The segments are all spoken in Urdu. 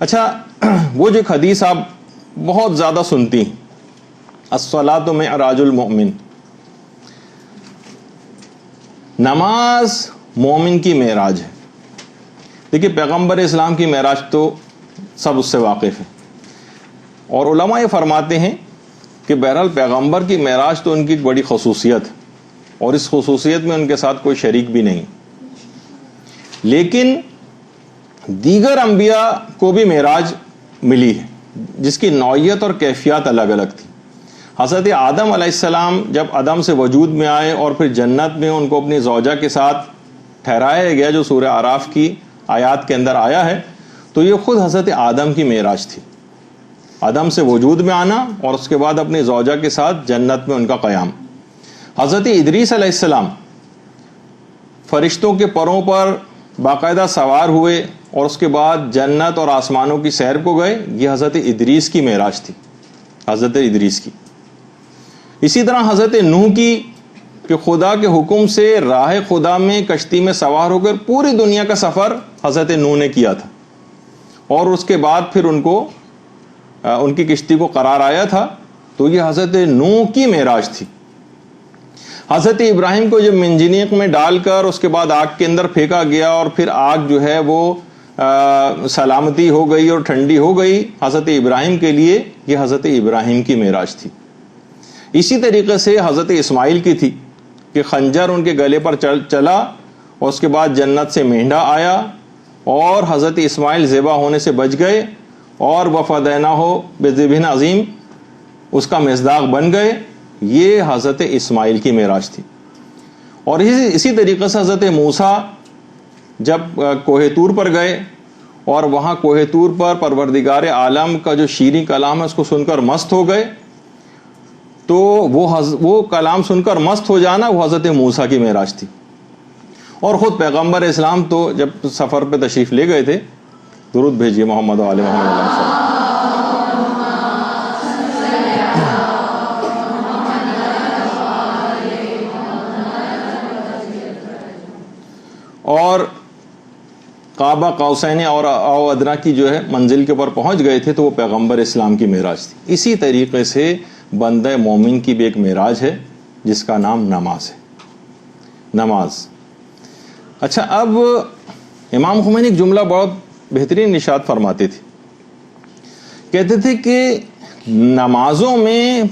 اچھا وہ جو ایک حدیث آپ بہت زیادہ سنتی ہیں، الصلاۃ معراج المؤمن، نماز مومن کی معراج ہے۔ دیکھیے پیغمبر اسلام کی معراج تو سب اس سے واقف ہیں، اور علماء یہ فرماتے ہیں کہ بہرحال پیغمبر کی معراج تو ان کی ایک بڑی خصوصیت ہے، اور اس خصوصیت میں ان کے ساتھ کوئی شریک بھی نہیں، لیکن دیگر انبیاء کو بھی معراج ملی ہے جس کی نوعیت اور کیفیات الگ الگ تھی۔ حضرت آدم علیہ السلام جب عدم سے وجود میں آئے اور پھر جنت میں ان کو اپنی زوجہ کے ساتھ ٹھہرایا گیا، جو سورہ اعراف کی آیات کے اندر آیا ہے، تو یہ خود حضرت آدم کی معراج تھی، عدم سے وجود میں آنا اور اس کے بعد اپنی زوجہ کے ساتھ جنت میں ان کا قیام۔ حضرت ادریس علیہ السلام فرشتوں کے پروں پر باقاعدہ سوار ہوئے اور اس کے بعد جنت اور آسمانوں کی سیر کو گئے، یہ حضرت ادریس کی معراج تھی، حضرت ادریس کی۔ اسی طرح حضرت نوح کی، کہ خدا کے حکم سے راہ خدا میں کشتی میں سوار ہو کر پوری دنیا کا سفر حضرت نوح نے کیا تھا، اور اس کے بعد پھر ان کی کشتی کو قرار آیا تھا، تو یہ حضرت نوح کی معراج تھی۔ حضرت ابراہیم کو جب منجنیق میں ڈال کر اس کے بعد آگ کے اندر پھینکا گیا اور پھر آگ جو ہے وہ سلامتی ہو گئی اور ٹھنڈی ہو گئی، حضرت ابراہیم کے لیے یہ حضرت ابراہیم کی معراج تھی۔ اسی طریقے سے حضرت اسماعیل کی تھی کہ خنجر ان کے گلے پر چلا اور اس کے بعد جنت سے مینڈھا آیا اور حضرت اسماعیل ذبح ہونے سے بچ گئے، اور وفدیناہ بذبح عظیم اس کا مصداق بن گئے، یہ حضرت اسماعیل کی معراج تھی۔ اور اسی طریقے سے حضرت موسیٰ جب کوہ طور پر گئے اور وہاں کوہ طور پر پروردگار عالم کا جو شیریں کلام ہے اس کو سن کر مست ہو گئے، تو وہ کلام سن کر مست ہو جانا وہ حضرت موسیٰ کی معراج تھی۔ اور خود پیغمبر اسلام تو جب سفر پہ تشریف لے گئے تھے، درود بھیجیے محمد و آل محمد علیہ وسلم۔ اور قاب قوسین اور او ادنا کی جو ہے منزل کے اوپر پہنچ گئے تھے، تو وہ پیغمبر اسلام کی معراج تھی۔ اسی طریقے سے بندہ مومن کی بھی ایک معراج ہے جس کا نام نماز ہے، نماز۔ اچھا، اب امام خمینی ایک جملہ بہت بہترین ارشاد فرماتے تھے، کہتے تھے کہ نمازوں میں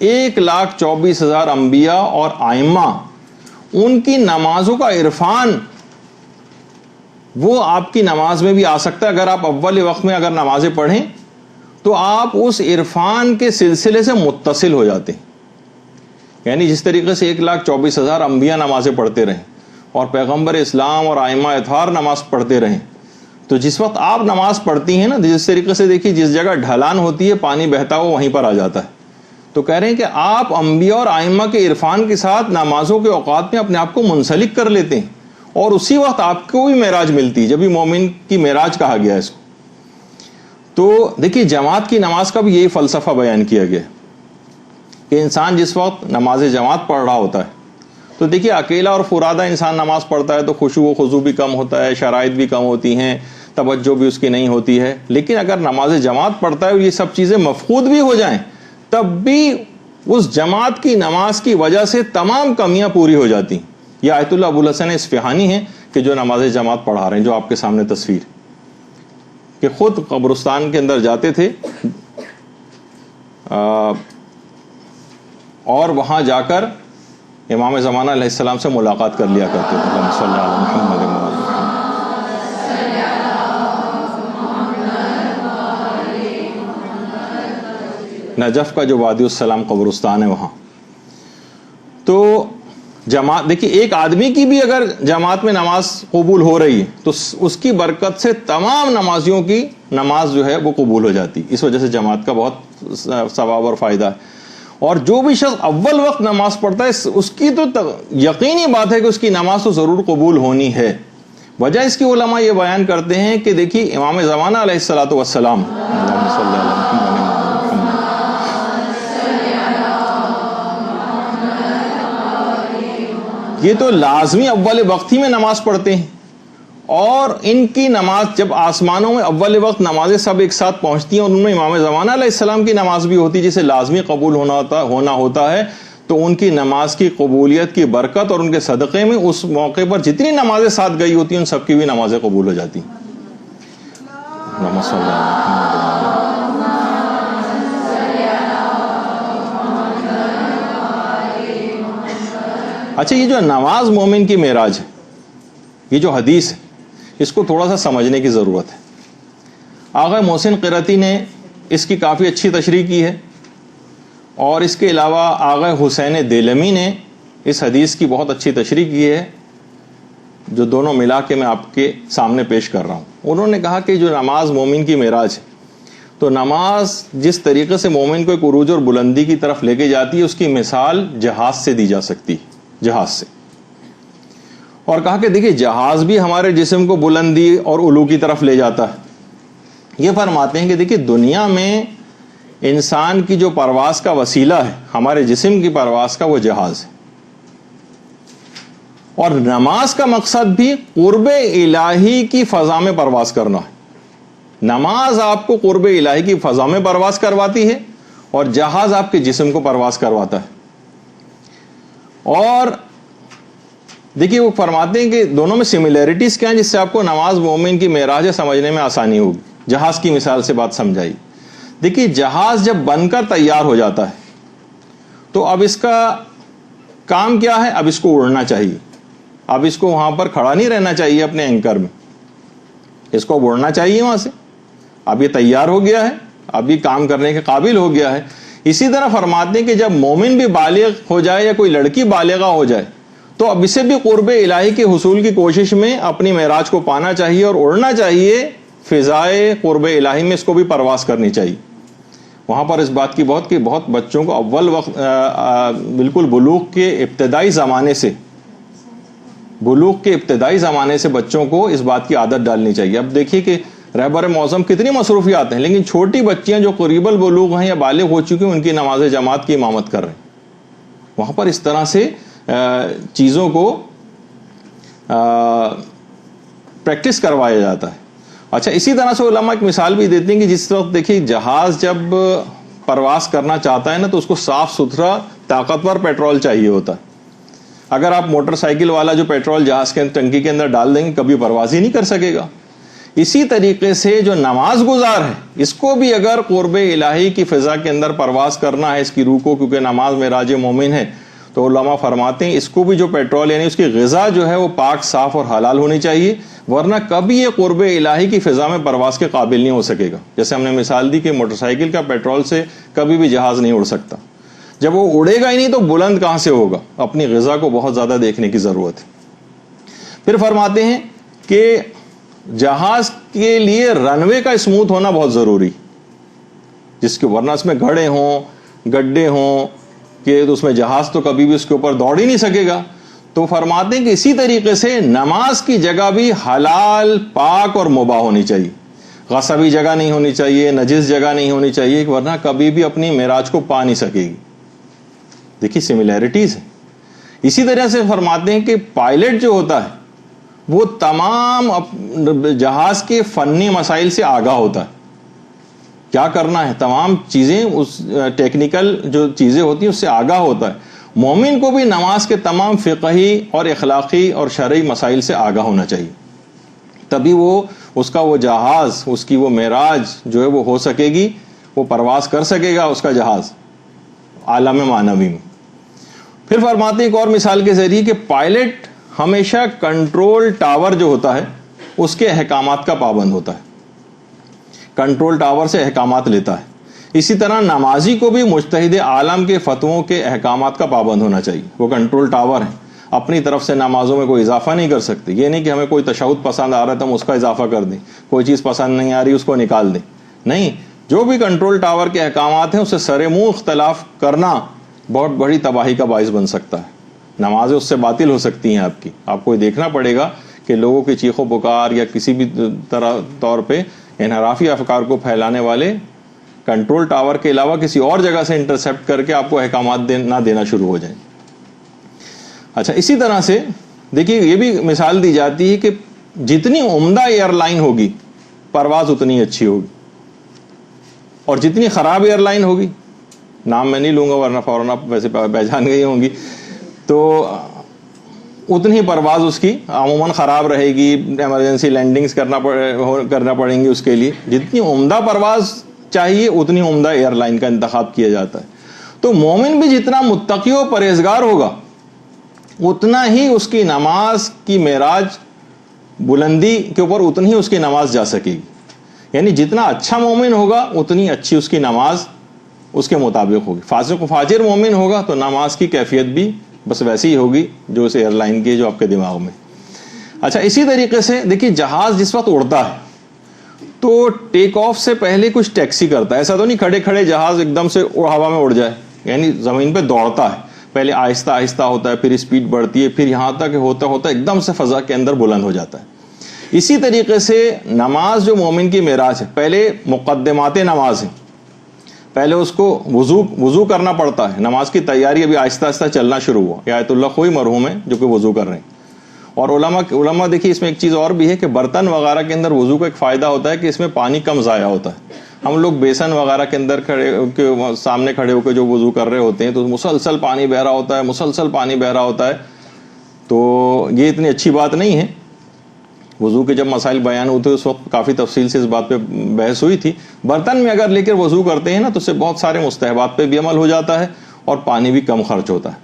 1,24,000 انبیاء اور ائمہ، ان کی نمازوں کا عرفان وہ آپ کی نماز میں بھی آ سکتا ہے۔ اگر آپ اول وقت میں اگر نمازیں پڑھیں تو آپ اس عرفان کے سلسلے سے متصل ہو جاتے ہیں، یعنی جس طریقے سے 1,24,000 انبیاء نمازیں پڑھتے رہیں اور پیغمبر اسلام اور ائمہ اطہار نماز پڑھتے رہیں، تو جس وقت آپ نماز پڑھتی ہیں نا، جس طریقے سے دیکھیے جس جگہ ڈھلان ہوتی ہے پانی بہتا ہوا وہیں پر آ جاتا ہے، تو کہہ رہے ہیں کہ آپ انبیاء اور ائمہ کے عرفان کے ساتھ نمازوں کے اوقات میں اپنے آپ کو منسلک کر لیتے ہیں، اور اسی وقت آپ کو بھی معراج ملتی ہے، جب بھی مومن کی معراج کہا گیا ہے اس کو۔ تو دیکھیے جماعت کی نماز کا بھی یہی فلسفہ بیان کیا گیا ہے کہ انسان جس وقت نماز جماعت پڑھ رہا ہوتا ہے، تو دیکھیے اکیلا اور فرادہ انسان نماز پڑھتا ہے تو خشوع و خضوع بھی کم ہوتا ہے، شرائط بھی کم ہوتی ہیں، توجہ بھی اس کی نہیں ہوتی ہے، لیکن اگر نماز جماعت پڑھتا ہے اور یہ سب چیزیں مفقود بھی ہو جائیں، تب بھی اس جماعت کی نماز کی وجہ سے تمام کمیاں پوری ہو جاتی ہیں۔ یہ آیت اللہ ابو الحسن اصفہانی ہیں کہ جو نماز جماعت پڑھا رہے ہیں، جو آپ کے سامنے تصویر، کہ خود قبرستان کے اندر جاتے تھے اور وہاں جا کر امام زمانہ علیہ السلام سے ملاقات کر لیا کرتے تھے۔ اللہم صلی علی محمد و آل محمد۔ نجف کا جو وادی السلام قبرستان ہے وہاں تو جماعت، دیکھیے ایک آدمی کی بھی اگر جماعت میں نماز قبول ہو رہی ہے تو اس کی برکت سے تمام نمازیوں کی نماز جو ہے وہ قبول ہو جاتی، اس وجہ سے جماعت کا بہت ثواب اور فائدہ ہے۔ اور جو بھی شخص اول وقت نماز پڑھتا ہے اس کی تو یقینی بات ہے کہ اس کی نماز تو ضرور قبول ہونی ہے۔ وجہ اس کی علماء یہ بیان کرتے ہیں کہ دیکھیے امام زمانہ علیہ الصلوۃ والسلام، اللہم صلی علی محمد، یہ تو لازمی اول وقت ہی میں نماز پڑھتے ہیں، اور ان کی نماز جب آسمانوں میں اول وقت نمازیں سب ایک ساتھ پہنچتی ہیں اور ان میں امام زمانہ علیہ السلام کی نماز بھی ہوتی ہے جسے لازمی قبول ہونا ہوتا ہے، تو ان کی نماز کی قبولیت کی برکت اور ان کے صدقے میں اس موقع پر جتنی نمازیں ساتھ گئی ہوتی ہیں ان سب کی بھی نمازیں قبول ہو جاتی ہیں۔ اچھا، یہ جو نماز مومن کی معراج ہے، یہ جو حدیث ہے، اس کو تھوڑا سا سمجھنے کی ضرورت ہے۔ آغا محسن قرطی نے اس کی کافی اچھی تشریح کی ہے، اور اس کے علاوہ آغا حسین دیلمی نے اس حدیث کی بہت اچھی تشریح کی ہے، جو دونوں ملا کے میں آپ کے سامنے پیش کر رہا ہوں۔ انہوں نے کہا کہ جو نماز مومن کی معراج ہے، تو نماز جس طریقے سے مومن کو ایک عروج اور بلندی کی طرف لے کے جاتی ہے، اس کی مثال جہاز سے دی جا سکتی ہے، جہاز سے۔ اور کہا کہ دیکھیے جہاز بھی ہمارے جسم کو بلندی اور علو کی طرف لے جاتا ہے۔ یہ فرماتے ہیں کہ دیکھیے دنیا میں انسان کی جو پرواز کا وسیلہ ہے، ہمارے جسم کی پرواز کا، وہ جہاز ہے، اور نماز کا مقصد بھی قرب الہی کی فضا میں پرواز کرنا ہے۔ نماز آپ کو قرب الہی کی فضا میں پرواز کرواتی ہے، اور جہاز آپ کے جسم کو پرواز کرواتا ہے۔ اور دیکھیے وہ فرماتے ہیں کہ دونوں میں سملیرٹیز کیا ہیں، جس سے آپ کو نماز مومن کی معراج سمجھنے میں آسانی ہوگی۔ جہاز کی مثال سے بات سمجھائی۔ دیکھیے جہاز جب بن کر تیار ہو جاتا ہے تو اب اس کا کام کیا ہے؟ اب اس کو اڑنا چاہیے، اب اس کو وہاں پر کھڑا نہیں رہنا چاہیے اپنے اینکر میں، اس کو اڑنا چاہیے وہاں سے۔ اب یہ تیار ہو گیا ہے، اب یہ کام کرنے کے قابل ہو گیا ہے۔ اسی طرح فرماتے ہیں کہ جب مومن بھی بالغ ہو جائے یا کوئی لڑکی بالغہ ہو جائے تو اب اسے بھی قرب الہی کے حصول کی کوشش میں اپنی معراج کو پانا چاہیے اور اڑنا چاہیے، فضائے قرب الہی میں اس کو بھی پرواز کرنی چاہیے۔ وہاں پر اس بات کی بہت بچوں کو اول وقت بالکل بلوغ کے ابتدائی زمانے سے بچوں کو اس بات کی عادت ڈالنی چاہیے۔ اب دیکھیے کہ رہبر معظم کتنی مصروفیات ہیں، لیکن چھوٹی بچیاں جو قریب البلوغ ہیں یا بالغ ہو چکی ہیں ان کی نماز جماعت کی امامت کر رہے ہیں۔ وہاں پر اس طرح سے چیزوں کو پریکٹس کروایا جاتا ہے۔ اچھا، اسی طرح سے علماء ایک مثال بھی دیتے ہیں کہ جس وقت دیکھیے جہاز جب پرواز کرنا چاہتا ہے نا تو اس کو صاف ستھرا طاقتور پیٹرول چاہیے ہوتا ہے۔ اگر آپ موٹر سائیکل والا جو پیٹرول جہاز کے ٹنکی کے اندر ڈال دیں گے کبھی پرواز ہی نہیں کر سکے گا۔ اسی طریقے سے جو نماز گزار ہے اس کو بھی اگر قرب الہی کی فضا کے اندر پرواز کرنا ہے، اس کی روح کو، کیونکہ نماز معراج مومن ہے، تو علماء فرماتے ہیں اس کو بھی جو پیٹرول یعنی اس کی غذا جو ہے وہ پاک، صاف اور حلال ہونی چاہیے، ورنہ کبھی یہ قرب الہی کی فضا میں پرواز کے قابل نہیں ہو سکے گا۔ جیسے ہم نے مثال دی کہ موٹر سائیکل کا پیٹرول سے کبھی بھی جہاز نہیں اڑ سکتا۔ جب وہ اڑے گا ہی نہیں تو بلند کہاں سے ہوگا؟ اپنی غذا کو بہت زیادہ دیکھنے کی ضرورت ہے۔ پھر فرماتے ہیں کہ جہاز کے لیے رن وے کا اسموتھ ہونا بہت ضروری، جس کے ورنہ اس میں گھڑے ہوں، گڈھے ہوں کہ اس میں جہاز تو کبھی بھی اس کے اوپر دوڑ ہی نہیں سکے گا۔ تو فرماتے ہیں کہ اسی طریقے سے نماز کی جگہ بھی حلال، پاک اور مباح ہونی چاہیے، غصبی جگہ نہیں ہونی چاہیے، نجس جگہ نہیں ہونی چاہیے، ورنہ کبھی بھی اپنی معراج کو پا نہیں سکے گی۔ دیکھیے سملیرٹیز ہے۔ اسی طرح سے فرماتے ہیں کہ پائلٹ جو ہوتا ہے وہ تمام جہاز کے فنی مسائل سے آگاہ ہوتا ہے، کیا کرنا ہے، تمام چیزیں، اس ٹیکنیکل جو چیزیں ہوتی ہیں اس سے آگاہ ہوتا ہے۔ مومن کو بھی نماز کے تمام فقہی اور اخلاقی اور شرعی مسائل سے آگاہ ہونا چاہیے، تبھی وہ اس کا وہ جہاز، اس کی وہ معراج جو ہے وہ ہو سکے گی، وہ پرواز کر سکے گا اس کا جہاز عالم معنوی میں۔ پھر فرماتے ہیں ایک اور مثال کے ذریعے کہ پائلٹ ہمیشہ کنٹرول ٹاور جو ہوتا ہے اس کے احکامات کا پابند ہوتا ہے، کنٹرول ٹاور سے احکامات لیتا ہے۔ اسی طرح نمازی کو بھی مجتہد عالم کے فتووں کے احکامات کا پابند ہونا چاہیے۔ وہ کنٹرول ٹاور ہے، اپنی طرف سے نمازوں میں کوئی اضافہ نہیں کر سکتے۔ یہ نہیں کہ ہمیں کوئی تشہد پسند آ رہا ہے تو ہم اس کا اضافہ کر دیں، کوئی چیز پسند نہیں آ رہی اس کو نکال دیں، نہیں۔ جو بھی کنٹرول ٹاور کے احکامات ہیں اس سے سر منہ اختلاف کرنا بہت بڑی تباہی کا باعث بن سکتا ہے۔ نمازیں اس سے باطل ہو سکتی ہیں آپ کی۔ آپ کو دیکھنا پڑے گا کہ لوگوں کی چیخ و پکار یا کسی بھی طور پہ انحرافی افکار کو پھیلانے والے کنٹرول ٹاور کے علاوہ کسی اور جگہ سے انٹرسپٹ کر کے آپ کو احکامات نہ دینا شروع ہو جائیں۔ اچھا، اسی طرح سے دیکھیے یہ بھی مثال دی جاتی ہے کہ جتنی عمدہ ایئر لائن ہوگی پرواز اتنی اچھی ہوگی، اور جتنی خراب ایئر لائن ہوگی، نام میں نہیں لوں گا ورنہ فوراً آپ ویسے پہچان گئی ہوں گی، تو اتنی پرواز اس کی عموماً خراب رہے گی، ایمرجنسی لینڈنگز کرنا پڑیں گی اس کے لیے۔ جتنی عمدہ پرواز چاہیے اتنی عمدہ ایئر لائن کا انتخاب کیا جاتا ہے۔ تو مومن بھی جتنا متقی و پرہیزگار ہوگا اتنا ہی اس کی نماز کی معراج بلندی کے اوپر اتنی ہی اس کی نماز جا سکے گی، یعنی جتنا اچھا مومن ہوگا اتنی اچھی اس کی نماز اس کے مطابق ہوگی۔ فاسق و فاجر مومن ہوگا تو نماز کی کیفیت بھی بس ویسی ہی ہوگی جو اس ایئر لائن کی جو آپ کے دماغ میں۔ اچھا، اسی طریقے سے دیکھیے جہاز جس وقت اڑتا ہے تو ٹیک آف سے پہلے کچھ ٹیکسی کرتا ہے، ایسا تو نہیں کھڑے کھڑے جہاز ایک دم سے ہوا میں اڑ جائے، یعنی زمین پہ دوڑتا ہے، پہلے آہستہ آہستہ ہوتا ہے، پھر اسپیڈ بڑھتی ہے، پھر یہاں تک ہوتا ہوتا ایک دم سے فضا کے اندر بلند ہو جاتا ہے۔ اسی طریقے سے نماز جو مومن کی معراج ہے، پہلے مقدمات نماز ہے، پہلے اس کو وضو کرنا پڑتا ہے، نماز کی تیاری ابھی آہستہ آہستہ چلنا شروع ہوا۔ یہ آیت اللہ خوئی مرحوم ہے جو کہ وضو کر رہے ہیں، اور علماء دیکھیے اس میں ایک چیز اور بھی ہے کہ برتن وغیرہ کے اندر وضو کا ایک فائدہ ہوتا ہے کہ اس میں پانی کم ضائع ہوتا ہے۔ ہم لوگ بیسن وغیرہ کے اندر سامنے کھڑے ہو کے جو وضو کر رہے ہوتے ہیں تو مسلسل پانی بہ رہا ہوتا ہے، مسلسل پانی بہ رہا ہوتا ہے، تو یہ اتنی اچھی بات نہیں ہے۔ وضو کے جب مسائل بیان ہوتے اس وقت کافی تفصیل سے اس بات پہ بحث ہوئی تھی۔ برتن میں اگر لے کر وضو کرتے ہیں نا تو اس سے بہت سارے مستحبات پہ بھی عمل ہو جاتا ہے اور پانی بھی کم خرچ ہوتا ہے۔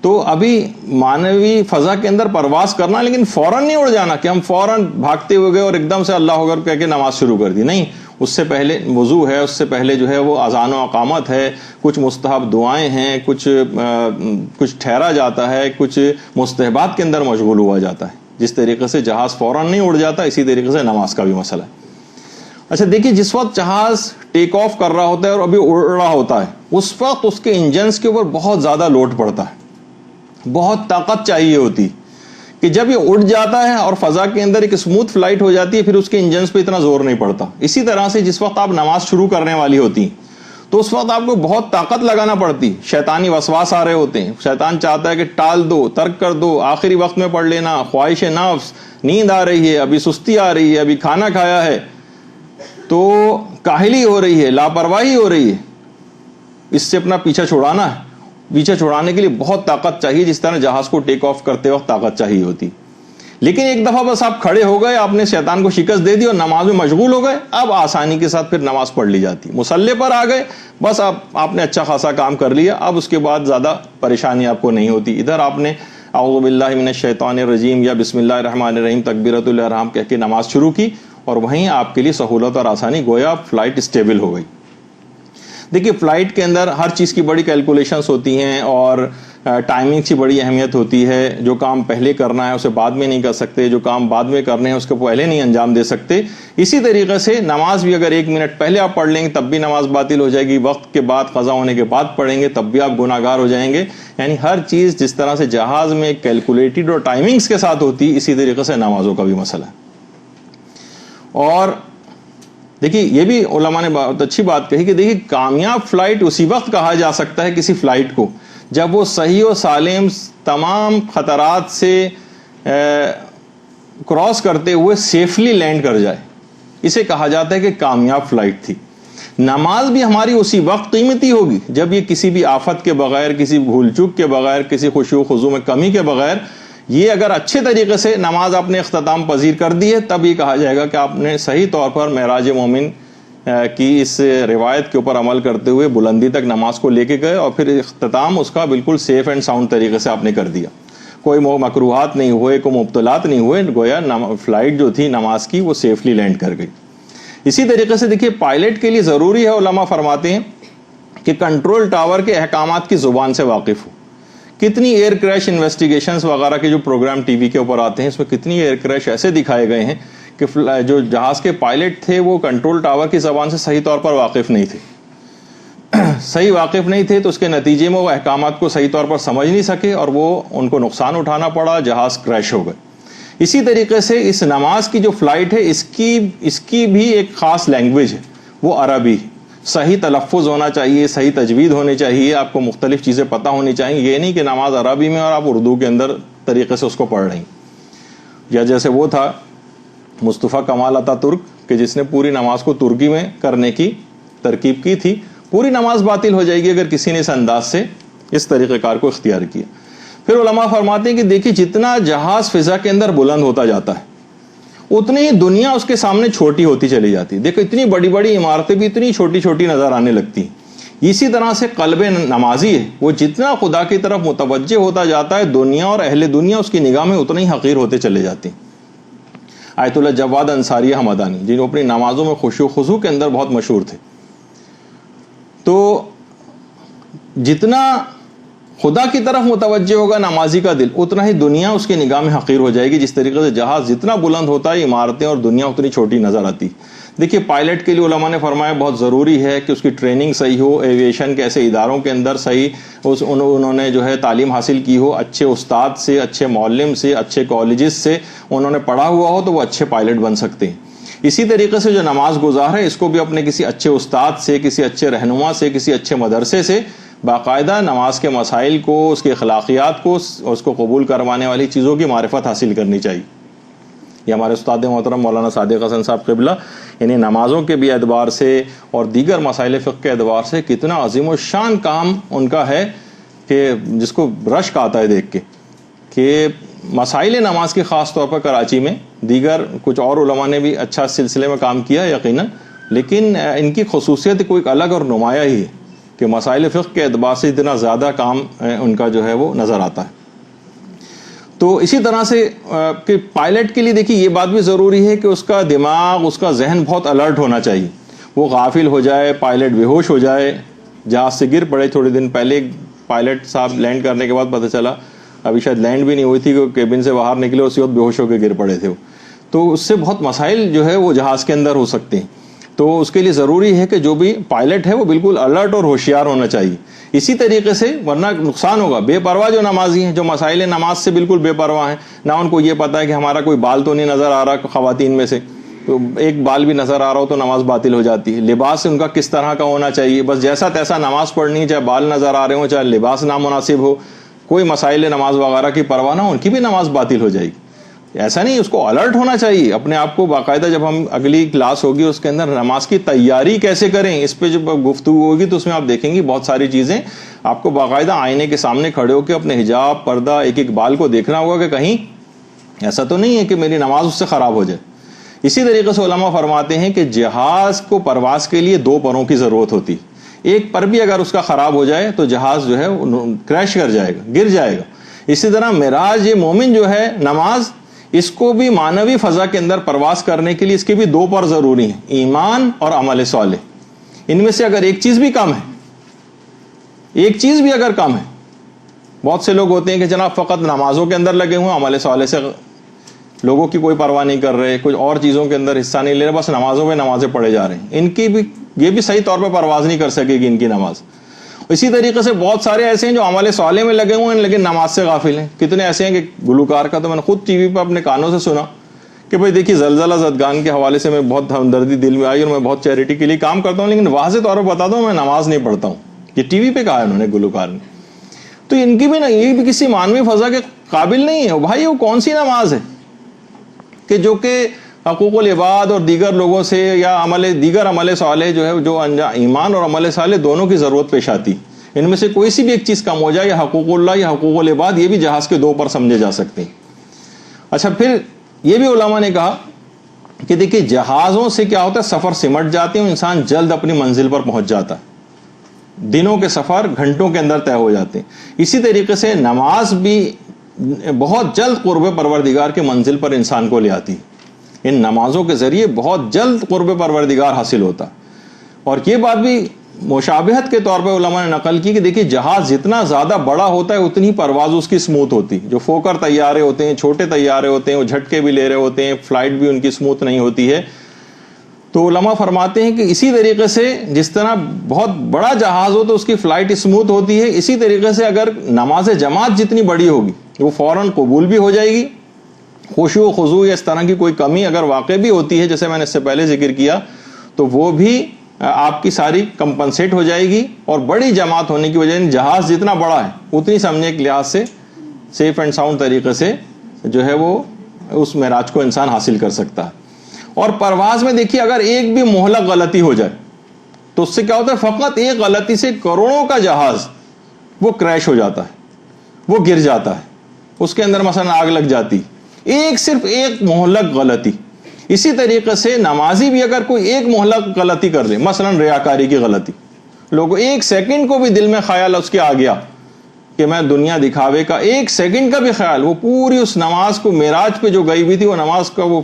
تو ابھی مانوی فضا کے اندر پرواز کرنا، لیکن فوراً نہیں اڑ جانا کہ ہم فوراً بھاگتے ہوئے گئے اور ایک دم سے اللہ اکبر کہہ کے نماز شروع کر دی، نہیں، اس سے پہلے وضو ہے، اس سے پہلے جو ہے وہ اذان و اقامت ہے، کچھ مستحب دعائیں ہیں، کچھ ٹھہرا جاتا ہے، کچھ مستحبات کے اندر مشغول ہوا جاتا ہے۔ جس طریقے سے جہاز فوراً نہیں اڑ جاتا اسی طریقے سے نماز کا بھی مسئلہ ہے۔ اچھا دیکھیے، جس وقت جہاز ٹیک آف کر رہا ہوتا ہے اور ابھی اڑ رہا ہوتا ہے اس وقت اس کے انجنز کے اوپر بہت زیادہ لوڈ پڑتا ہے، بہت طاقت چاہیے ہوتی کہ جب یہ اڑ جاتا ہے اور فضا کے اندر ایک اسموتھ فلائٹ ہو جاتی ہے پھر اس کے انجنز پہ اتنا زور نہیں پڑتا۔ اسی طرح سے جس وقت آپ نماز شروع کرنے والی ہوتی تو اس وقت آپ کو بہت طاقت لگانا پڑتی، شیطانی وسواس آ رہے ہوتے ہیں، شیطان چاہتا ہے کہ ٹال دو، ترک کر دو، آخری وقت میں پڑھ لینا، خواہش نفس، نیند آ رہی ہے، ابھی سستی آ رہی ہے، ابھی کھانا کھایا ہے، تو کاہلی ہو رہی ہے، لاپرواہی ہو رہی ہے، اس سے اپنا پیچھا چھڑانا ہے۔ پیچھا چھڑانے کے لیے بہت طاقت چاہیے، جس طرح جہاز کو ٹیک آف کرتے وقت طاقت چاہیے ہوتی۔ لیکن ایک دفعہ بس آپ کھڑے ہو گئے، آپ نے شیطان کو شکست دے دی اور نماز میں مشغول ہو گئے، اب آسانی کے ساتھ پھر نماز پڑھ لی جاتی۔ مصلی پر آ گئے، بس اب آپ نے اچھا خاصا کام کر لیا، اب اس کے بعد زیادہ پریشانی آپ کو نہیں ہوتی۔ ادھر آپ نے اعوذ باللہ من الشیطان الرجیم یا بسم اللہ الرحمن الرحیم تکبیرۃ الاحرام کہہ کے نماز شروع کی، اور وہیں آپ کے لیے سہولت اور آسانی، گویا فلائٹ اسٹیبل ہو گئی۔ دیکھیے فلائٹ کے اندر ہر چیز کی بڑی کیلکولیشنز ہوتی ہیں اور ٹائمنگ کی بڑی اہمیت ہوتی ہے۔ جو کام پہلے کرنا ہے اسے بعد میں نہیں کر سکتے، جو کام بعد میں کرنے ہیں اس کو پہلے نہیں انجام دے سکتے۔ اسی طریقے سے نماز بھی اگر 1 منٹ پہلے آپ پڑھ لیں گے تب بھی نماز باطل ہو جائے گی، وقت کے بعد قضا ہونے کے بعد پڑھیں گے تب بھی آپ گناہگار ہو جائیں گے۔ یعنی ہر چیز جس طرح سے جہاز میں کیلکولیٹڈ اور ٹائمنگز کے ساتھ ہوتی، اسی طریقے سے نمازوں کا بھی مسئلہ ہے۔ اور دیکھیے یہ بھی علماء نے بہت اچھی بات کہی کہ دیکھیے کامیاب فلائٹ اسی وقت کہا جا سکتا ہے کسی فلائٹ کو جب وہ صحیح و سالم تمام خطرات سے کراس کرتے ہوئے سیفلی لینڈ کر جائے، اسے کہا جاتا ہے کہ کامیاب فلائٹ تھی۔ نماز بھی ہماری اسی وقت قیمتی ہوگی جب یہ کسی بھی آفت کے بغیر، کسی بھول چوک کے بغیر، کسی خشوع و خضوع میں کمی کے بغیر، یہ اگر اچھے طریقے سے نماز آپ نے اختتام پذیر کر دی ہے تب یہ کہا جائے گا کہ آپ نے صحیح طور پر معراج مومن کی اس روایت کے اوپر عمل کرتے ہوئے بلندی تک نماز کو لے کے گئے، اور پھر اختتام اس کا بالکل سیف اینڈ ساؤنڈ طریقے سے آپ نے کر دیا، کوئی مکروہات نہیں ہوئے، کوئی مبتلات نہیں ہوئے، گویا فلائٹ جو تھی نماز کی وہ سیفلی لینڈ کر گئی۔ اسی طریقے سے دیکھیے پائلٹ کے لیے ضروری ہے، علماء فرماتے ہیں کہ کنٹرول ٹاور کے احکامات کی زبان سے واقف ہو۔ کتنی ایئر کریش انویسٹیگیشنز وغیرہ کے جو پروگرام ٹی وی کے اوپر آتے ہیں اس میں کتنی ایئر کریش ایسے دکھائے گئے ہیں کہ جو جہاز کے پائلٹ تھے وہ کنٹرول ٹاور کی زبان سے صحیح طور پر واقف نہیں تھے، صحیح واقف نہیں تھے، تو اس کے نتیجے میں وہ احکامات کو صحیح طور پر سمجھ نہیں سکے اور وہ ان کو نقصان اٹھانا پڑا، جہاز کریش ہو گئے۔ اسی طریقے سے اس نماز کی جو فلائٹ ہے اس کی بھی ایک خاص لینگویج ہے، وہ عربی، صحیح تلفظ ہونا چاہیے، صحیح تجوید ہونی چاہیے، آپ کو مختلف چیزیں پتہ ہونی چاہیے، یہ نہیں کہ نماز عربی میں اور آپ اردو کے اندر طریقے سے اس کو پڑھ رہی ہیں۔ یا جیسے وہ تھا مصطفیٰ کمال اتا ترک کہ جس نے پوری نماز کو ترکی میں کرنے کی ترکیب کی تھی. پوری نماز باطل ہو جائے گی اگر کسی نے اس انداز سے اس طریقہ کار کو اختیار کیا. پھر علماء فرماتے ہیں کہ دیکھیے جتنا جہاز فضا کے اندر بلند ہوتا جاتا ہے اتنی ہی دنیا اس کے سامنے چھوٹی ہوتی چلی جاتی ہے. دیکھو اتنی بڑی بڑی عمارتیں بھی اتنی چھوٹی چھوٹی نظر آنے لگتی ہیں. اسی طرح سے قلب نمازی ہے وہ جتنا خدا کی طرف متوجہ ہوتا جاتا ہے دنیا اور اہل دنیا اس کی نگاہ میں اتنے ہی حقیر ہوتے چلے جاتے ہیں. آیت اللہ جواد انصاری حمدانی جن اپنی نمازوں میں خشوع و خضوع کے اندر بہت مشہور تھے. تو جتنا خدا کی طرف متوجہ ہوگا نمازی کا دل اتنا ہی دنیا اس کی نگاہ میں حقیر ہو جائے گی. جس طریقے سے جہاز جتنا بلند ہوتا ہے عمارتیں اور دنیا اتنی چھوٹی نظر آتی. دیکھیے پائلٹ کے لیے علماء نے فرمایا بہت ضروری ہے کہ اس کی ٹریننگ صحیح ہو, ایویشن کے ایسے اداروں کے اندر صحیح انہوں نے جو ہے تعلیم حاصل کی ہو, اچھے استاد سے, اچھے معلم سے, اچھے کالجز سے انہوں نے پڑھا ہوا ہو تو وہ اچھے پائلٹ بن سکتے ہیں. اسی طریقے سے جو نماز گزار ہے اس کو بھی اپنے کسی اچھے استاد سے, کسی اچھے رہنما سے, کسی اچھے مدرسے سے باقاعدہ نماز کے مسائل کو, اس کے اخلاقیات کو, اس کو قبول کروانے والی چیزوں کی معرفت حاصل کرنی چاہیے. یہ ہمارے استاد محترم مولانا صادق حسن صاحب قبلہ یعنی نمازوں کے بھی اعتبار سے اور دیگر مسائل فقہ کے اعتبار سے کتنا عظیم و شان کام ان کا ہے کہ جس کو رشک آتا ہے دیکھ کے کہ مسائل نماز کی خاص طور پر کراچی میں, دیگر کچھ اور علماء نے بھی اچھا سلسلے میں کام کیا یقیناً, لیکن ان کی خصوصیت کوئی الگ اور نمایاں ہی ہے کہ مسائل فقہ کے اعتبار سے اتنا زیادہ کام ان کا جو ہے وہ نظر آتا ہے. تو اسی طرح سے کہ پائلٹ کے لیے دیکھیے یہ بات بھی ضروری ہے کہ اس کا دماغ, اس کا ذہن بہت الرٹ ہونا چاہیے. وہ غافل ہو جائے, پائلٹ بے ہوش ہو جائے, جہاز سے گر پڑے. تھوڑے دن پہلے پائلٹ صاحب لینڈ کرنے کے بعد پتہ چلا ابھی شاید لینڈ بھی نہیں ہوئی تھی کہ کیبن سے باہر نکلے اسی وقت بے ہوش ہو کے گر پڑے تھے. تو اس سے بہت مسائل جو ہے وہ جہاز کے اندر ہو سکتے ہیں. تو اس کے لیے ضروری ہے کہ جو بھی پائلٹ ہے وہ بالکل الرٹ اور ہوشیار ہونا چاہیے. اسی طریقے سے ورنہ نقصان ہوگا. بے پرواہ جو نمازی ہیں جو مسائل نماز سے بالکل بے پرواہ ہیں, نہ ان کو یہ پتہ ہے کہ ہمارا کوئی بال تو نہیں نظر آ رہا خواتین میں سے, تو ایک بال بھی نظر آ رہا ہو تو نماز باطل ہو جاتی ہے. لباس ان کا کس طرح کا ہونا چاہیے, بس جیسا تیسا نماز پڑھنی, چاہے بال نظر آ رہے ہوں چاہے لباس نامناسب ہو, کوئی مسائل نماز وغیرہ کی پرواہ نہ ہو, ان کی بھی نماز باطل ہو جائے گی. ایسا نہیں, اس کو الرٹ ہونا چاہیے اپنے آپ کو. باقاعدہ جب ہم اگلی کلاس ہوگی اس کے اندر نماز کی تیاری کیسے کریں اس پہ جب گفتگو ہوگی تو اس میں آپ دیکھیں گی بہت ساری چیزیں. آپ کو باقاعدہ آئینے کے سامنے کھڑے ہو کے اپنے حجاب, پردہ, ایک ایک بال کو دیکھنا ہوگا کہ کہیں ایسا تو نہیں ہے کہ میری نماز اس سے خراب ہو جائے. اسی طریقے سے علماء فرماتے ہیں کہ جہاز کو پرواز کے لیے 2 پروں کی ضرورت ہوتی. ایک پر بھی اگر اس کا خراب ہو جائے تو جہاز جو ہے کریش کر جائے گا, گر جائے گا. اسی طرح معراج یہ مومن جو ہے نماز, اس کو بھی معنوی فضا کے اندر پرواز کرنے کے لیے اس کے بھی 2 پر ضروری ہیں, ایمان اور عمل صالح. ان میں سے اگر ایک چیز بھی کم ہے, ایک چیز بھی اگر کم ہے, بہت سے لوگ ہوتے ہیں کہ جناب فقط نمازوں کے اندر لگے ہوئے, عمل صالح سے لوگوں کی کوئی پرواہ نہیں کر رہے, کچھ اور چیزوں کے اندر حصہ نہیں لے رہے, بس نمازوں پہ نمازیں پڑھے جا رہے ہیں. ان کی بھی یہ بھی صحیح طور پہ پرواز نہیں کر سکے گی ان کی نماز. اسی طریقے سے بہت سارے ایسے ہیں جو عمل صالح میں لگے ہوئے ہیں لیکن نماز سے غافل ہیں. کتنے ایسے ہیں کہ گلوکار کا تو میں نے خود ٹی وی پہ اپنے کانوں سے سنا کہ بھائی دیکھیے زلزلہ زدگان کے حوالے سے میں بہت ہمدردی دل میں آئی اور میں بہت چیریٹی کے لیے کام کرتا ہوں, لیکن واضح طور پر بتا دوں میں نماز نہیں پڑھتا ہوں. یہ ٹی وی پہ کہا ہے انہوں نے, گلوکار نے. تو ان کی بھی نا یہ بھی کسی معنوی فضا کے قابل نہیں ہے. بھائی وہ کون سی نماز ہے کہ جو کہ حقوق العباد اور دیگر لوگوں سے یا دیگر عمل صالح جو ہے جو ایمان اور عمل صالح دونوں کی ضرورت پیش آتی, ان میں سے کوئی سی بھی ایک چیز کم ہو جائے, یا حقوق اللہ یا حقوق العباد, یہ بھی جہاز کے 2 پر سمجھے جا سکتے ہیں. اچھا پھر یہ بھی علماء نے کہا کہ دیکھیے جہازوں سے کیا ہوتا ہے, سفر سمٹ جاتے ہیں, انسان جلد اپنی منزل پر پہنچ جاتا ہے, دنوں کے سفر گھنٹوں کے اندر طے ہو جاتے ہیں. اسی طریقے سے نماز بھی بہت جلد قرب پروردگار کے منزل پر انسان کو لے آتی ہے. ان نمازوں کے ذریعے بہت جلد قرب پروردگار حاصل ہوتا. اور یہ بات بھی مشابہت کے طور پہ علماء نے نقل کی کہ دیکھیے جہاز جتنا زیادہ بڑا ہوتا ہے اتنی پرواز اس کی سموتھ ہوتی. جو فوکر طیارے ہوتے ہیں, چھوٹے طیارے ہوتے ہیں, وہ جھٹکے بھی لے رہے ہوتے ہیں, فلائٹ بھی ان کی سموتھ نہیں ہوتی ہے. تو علماء فرماتے ہیں کہ اسی طریقے سے جس طرح بہت بڑا جہاز ہو تو اس کی فلائٹ سموتھ ہوتی ہے, اسی طریقے سے اگر نماز جماعت جتنی بڑی ہوگی وہ فوراً قبول بھی ہو جائے گی. خشوع و خضوع یا اس طرح کی کوئی کمی اگر واقع بھی ہوتی ہے جیسے میں نے اس سے پہلے ذکر کیا تو وہ بھی آپ کی ساری کمپنسیٹ ہو جائے گی. اور بڑی جماعت ہونے کی وجہ سے جہاز جتنا بڑا ہے اتنی سمجھنے کے لحاظ سے سیف اینڈ ساؤنڈ طریقے سے جو ہے وہ اس معراج کو انسان حاصل کر سکتا ہے. اور پرواز میں دیکھیے اگر ایک بھی مہلک غلطی ہو جائے تو اس سے کیا ہوتا ہے، فقط ایک غلطی سے کروڑوں کا جہاز وہ کریش ہو جاتا ہے، وہ گر جاتا ہے، اس کے اندر مثلا آگ لگ جاتی، صرف ایک مہلک غلطی۔ اسی طریقے سے نمازی بھی اگر کوئی ایک مہلک غلطی کر لے، مثلا ریاکاری کی غلطی، لوگوں ایک سیکنڈ کو بھی دل میں خیال اس کے آ گیا کہ میں دنیا دکھاوے کا، ایک سیکنڈ کا بھی خیال، وہ پوری اس نماز کو معراج پہ جو گئی ہوئی تھی وہ نماز کا وہ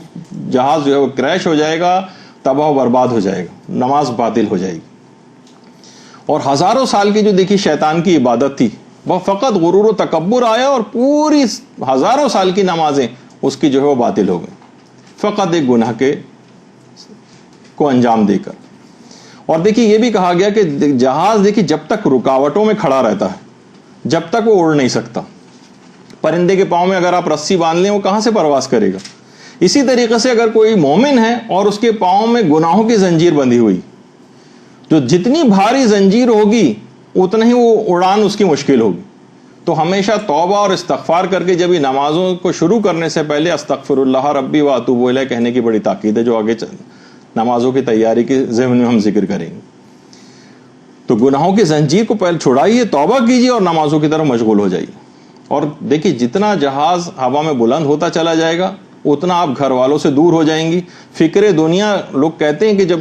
جہاز جو ہے وہ کریش ہو جائے گا، تباہ و برباد ہو جائے گا، نماز باطل ہو جائے گی۔ اور ہزاروں سال کی جو دیکھی شیطان کی عبادت تھی، وہ فقط غرور و تکبر آیا اور پوری ہزاروں سال کی نمازیں اس کی جو ہے وہ باطل ہو گئی، فقط ایک گناہ کے کو انجام دے کر۔ اور دیکھیے یہ بھی کہا گیا کہ جہاز دیکھیے جب تک رکاوٹوں میں کھڑا رہتا ہے جب تک وہ اڑ نہیں سکتا۔ پرندے کے پاؤں میں اگر آپ رسی باندھ لیں وہ کہاں سے پرواز کرے گا؟ اسی طریقے سے اگر کوئی مومن ہے اور اس کے پاؤں میں گناہوں کی زنجیر بندھی ہوئی، جو جتنی بھاری زنجیر ہوگی اتنا ہی وہ اڑان اس کی مشکل ہوگی۔ تو ہمیشہ توبہ اور استغفار کر کے جب یہ نمازوں کو شروع کرنے سے پہلے استغفر اللہ ربی و اتوب الیہ کہنے کی بڑی تاکید ہے، جو آگے نمازوں کی تیاری کے ضمن میں ہم ذکر کریں گے۔ تو گناہوں کی زنجیر کو پہلے چھڑائیے، توبہ کیجیے اور نمازوں کی طرف مشغول ہو جائیے۔ اور دیکھیے جتنا جہاز ہوا میں بلند ہوتا چلا جائے گا اتنا آپ گھر والوں سے دور ہو جائیں گی، فکر دنیا۔ لوگ کہتے ہیں کہ جب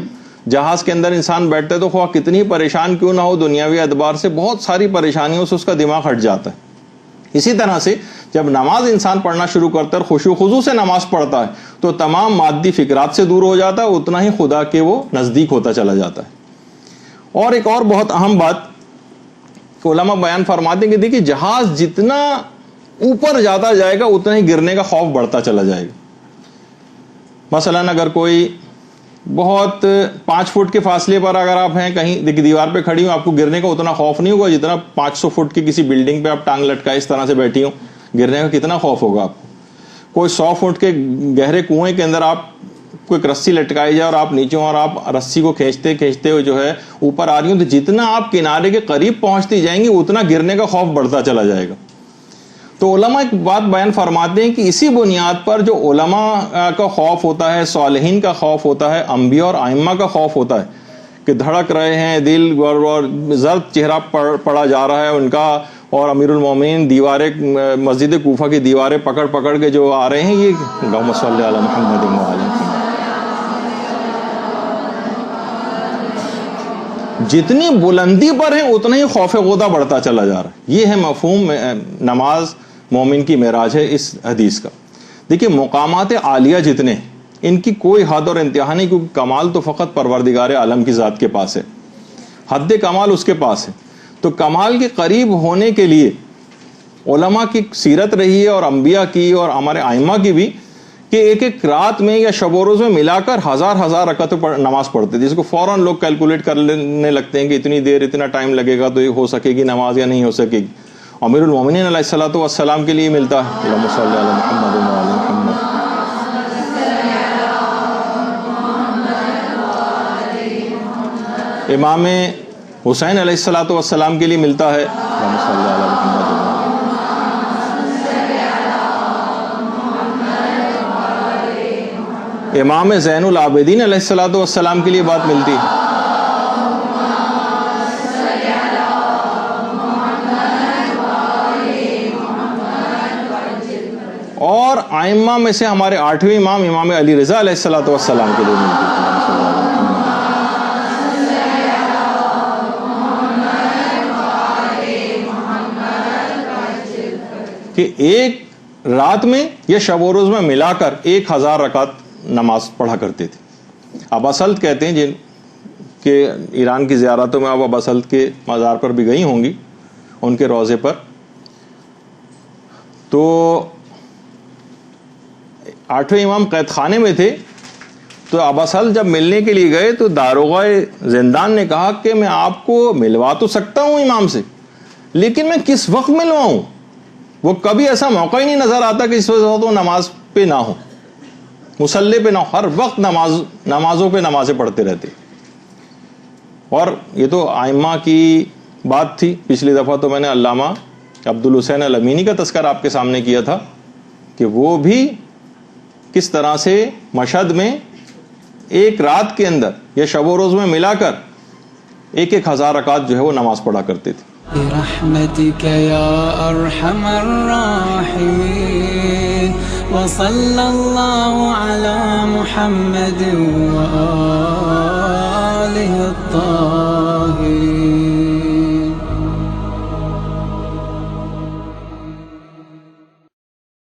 جہاز کے اندر انسان بیٹھتا ہے تو خواہ کتنی پریشان کیوں نہ ہو دنیاوی اعتبار سے، بہت ساری پریشانیوں سے اس کا دماغ ہٹ جاتا ہے۔ اسی طرح سے جب نماز انسان پڑھنا شروع کرتا ہے اور خشوع و خضوع سے نماز پڑھتا ہے تو تمام مادی فکرات سے دور ہو جاتا ہے، اتنا ہی خدا کے وہ نزدیک ہوتا چلا جاتا ہے۔ اور ایک اور بہت اہم بات علماء بیان فرماتے ہیں کہ دیکھیے جہاز جتنا اوپر جاتا جائے گا اتنا ہی گرنے کا خوف بڑھتا چلا جائے گا۔ مثلا اگر کوئی بہت 5 فٹ کے فاصلے پر اگر آپ ہیں کہیں دیوار پہ کھڑی ہوں، آپ کو گرنے کا اتنا خوف نہیں ہوگا جتنا 500 فٹ کی کسی بلڈنگ پہ آپ ٹانگ لٹکائے اس طرح سے بیٹھی ہوں، گرنے کا کتنا خوف ہوگا آپ کو۔ کوئی 100 فٹ کے گہرے کنویں کے اندر آپ کو ایک رسی لٹکائی جائے اور آپ نیچے اور آپ رسی کو کھینچتے کھینچتے ہوئے جو ہے اوپر آ رہی ہوں، تو جتنا آپ کنارے کے قریب پہنچتی جائیں گی اتنا گرنے کا خوف بڑھتا چلا جائے گا۔ تو علماء ایک بات بیان فرماتے ہیں کہ اسی بنیاد پر جو علماء کا خوف ہوتا ہے، صالحین کا خوف ہوتا ہے، انبیاء اور ائمہ کا خوف ہوتا ہے کہ دھڑک رہے ہیں دل اور زرد چہرہ پڑا جا رہا ہے ان کا، اور امیر المومنین دیواریں مسجد کوفہ کی دیواریں پکڑ پکڑ کے جو آ رہے ہیں، یہ اللہم صلی علی محمد و علی محمد، جتنی بلندی پر ہیں اتنا ہی خوف غدہ بڑھتا چلا جا رہا ہے۔ یہ ہے مفہوم نماز مومن کی معراج ہے اس حدیث کا۔ دیکھیے مقامات عالیہ جتنے ان کی کوئی حد اور انتہا نہیں، کیونکہ کمال تو فقط پروردگار عالم کی ذات کے پاس ہے، حد کمال اس کے پاس ہے۔ تو کمال کے قریب ہونے کے لیے علماء کی سیرت رہی ہے اور انبیاء کی اور ہمارے ائمہ کی بھی، کہ ایک ایک رات میں یا شب و روز میں ملا کر ہزار رکعت نماز پڑھتے تھے، جس کو فوراً لوگ کیلکولیٹ کرنے لگتے ہیں کہ اتنی دیر اتنا ٹائم لگے گا تو یہ ہو سکے گی نماز یا نہیں ہو سکے گی۔ امیر المومنین علیہ الصلوۃ والسلام کے لیے ملتا ہے، اللہم صلی علی محمد و علی محمد۔ امام حسین علیہ الصلوۃ والسلام کے لیے ملتا ہے، اللہم صلی علی محمد و علی۔ امام زین العابدین علیہ الصلوۃ والسلام کے لیے بات ملتی ہے۔ اور ائمہ میں سے ہمارے 8ویں امام امام علی رضا علیہ الصلوۃ والسلام کے لیے ملتی ہے کہ ایک رات میں یا شب و روز میں ملا کر 1000 رکعت نماز پڑھا کرتے تھے۔ ابا سلط کہتے ہیں جن کہ ایران کی زیارتوں میں آپ ابا سلط کے مزار پر بھی گئی ہوں گی، ان کے روضے پر، تو 8ویں امام قید خانے میں تھے، تو ابا سلط جب ملنے کے لیے گئے تو داروغہ زندان نے کہا کہ میں آپ کو ملوا تو سکتا ہوں امام سے، لیکن میں کس وقت ملواؤں؟ وہ کبھی ایسا موقع ہی نہیں نظر آتا کہ اس وقت وہ نماز پہ نہ ہو، مصلی پہ نہ ہو، ہر وقت نمازوں پہ نمازیں پڑھتے رہتے۔ اور یہ تو ائمہ کی بات تھی۔ پچھلی دفعہ تو میں نے علامہ عبد الحسین الامینی کا تذکرہ آپ کے سامنے کیا تھا کہ وہ بھی کس طرح سے مشہد میں ایک رات کے اندر یا شب و روز میں ملا کر 1000 رکعت جو ہے وہ نماز پڑھا کرتے تھے. برحمتك يا ارحم الراحمين وصلى الله على محمد وآله الطاهرين.